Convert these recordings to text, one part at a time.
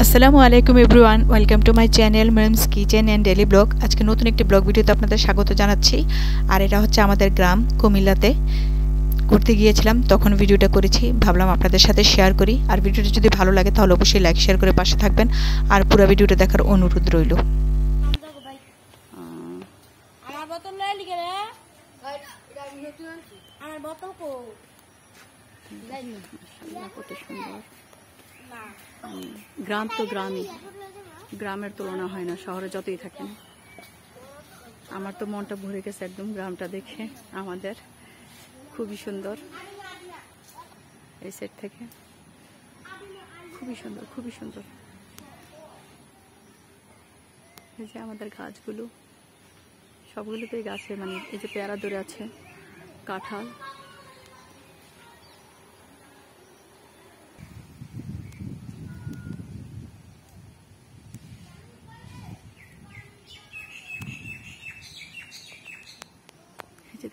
আসসালামু আলাইকুম everyone, welcome to my channel memes kitchen and daily blog. আজকে নতুন একটি ব্লগ ভিডিওতে আপনাদের স্বাগত জানাচ্ছি। আর এটা হচ্ছে আমাদের গ্রাম কুমিল্লাতে ঘুরতে গিয়েছিলাম, তখন ভিডিওটা করেছি, ভাবলাম আপনাদের সাথে শেয়ার করি। আর ভিডিওটা যদি ভালো লাগে তাহলে অবশ্যই লাইক শেয়ার করে পাশে থাকবেন, আর পুরো ভিডিওটা দেখার অনুরোধ রইল। গ্রাম তো গ্রামই, গ্রামের তুলনা হয় না শহরে যতই থাকেন। আমার তো মনটা ভরে গেছে একদম গ্রামটা দেখে। আমাদের খুবই সুন্দর, এই সাইড থেকে খুবই সুন্দর, খুবই সুন্দর। এই যে আমাদের গাছগুলো, সবগুলোতেই গাছে, মানে এই যে পেয়ারা ধরে আছে, কাঁঠাল।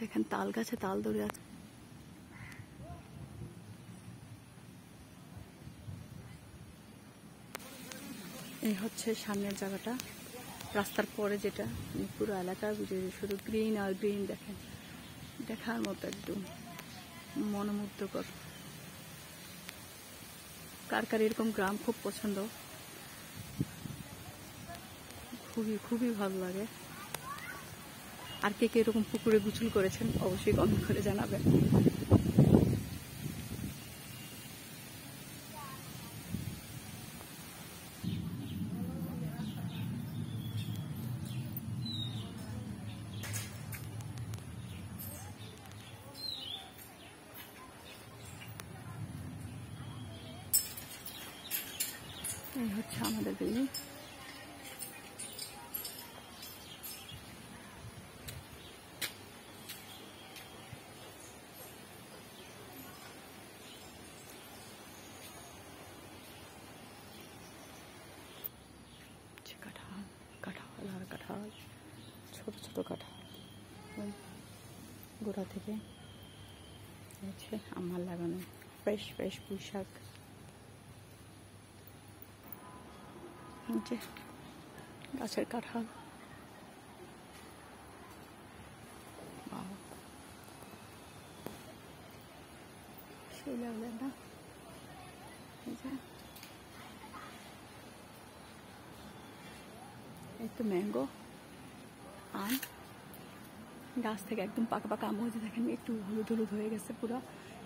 দেখেন তাল গাছে তাল ধরে আছে। এই হচ্ছে সামনের জায়গাটা, রাস্তার পরে যেটা পুরো এলাকা বুঝে শুধু গ্রিন আর গ্রিন। দেখেন, দেখার মতো একদম মনোমুগ্ধকর। কার কার এরকম গ্রাম খুব পছন্দ, খুবই খুবই ভালো লাগে। আর কে কে এরকম পুকুরে গোসল করেছেন অবশ্যই কমেন্ট করে জানাবেন। এই হচ্ছে আমাদের বিল্ডিং। কাঁঠাল, কাঁঠাল আর কাঁঠাল, ছোট ছোট কাঁঠাল গোড়া থেকে হচ্ছে আমার লাগানো ফ্রেশ ফ্রেশ পুঁই শাক। গাছের কাঁঠাল, সেই লেভেলের না। এই তো ম্যাঙ্গো, আম, গাছ থেকে একদম পাকা পাকা আম হয়েছে। দেখেন একটু হলুদ হলুদ হয়ে গেছে, পুরো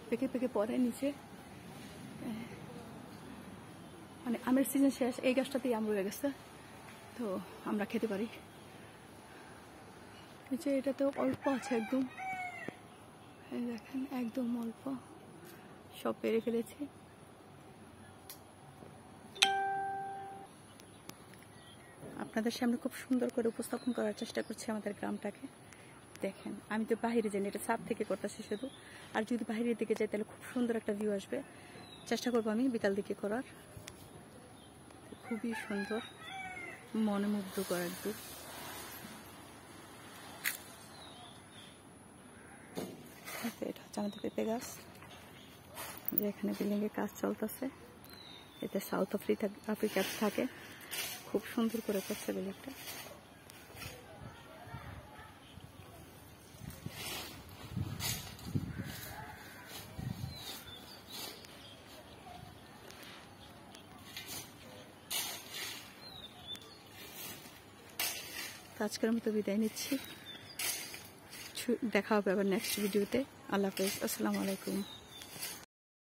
পেকে পেকে পরে নিচে। মানে আমের সিজন শেষ, এই গাছটাতেই আম রয়ে গেছে, তো আমরা খেতে পারি। নিচে এটা তো অল্প আছে একদম, এই দেখেন একদম অল্প, সব পেরে ফেলেছি। আপনাদের সামনে খুব সুন্দর করে উপস্থাপন করার চেষ্টা করছি আমাদের গ্রামটাকে। দেখেন, আমি তো বাইরে যাই, এটা ছাদ থেকে করতেছি শুধু। আর যদি বাইরের দিকে যাই তাহলে খুব সুন্দর একটা ভিউ আসবে। চেষ্টা করবো আমি বিকাল দিকে করার। খুবই সুন্দর, মনোমুগ্ধকর একদম। এটা হচ্ছে আমাদের পেঁপে গাছ, যে এখানে বিল্ডিংয়ের কাজ চলতেছে। এতে সাউথ আফ্রিকা থাকে, খুব সুন্দর করে করছে বিল্ডিংটা। আজকের মতো বিদায় নিচ্ছি, দেখা হবে আবার নেক্সট ভিডিওতে। আল্লাহ হাফেজ, আসসালামু আলাইকুম।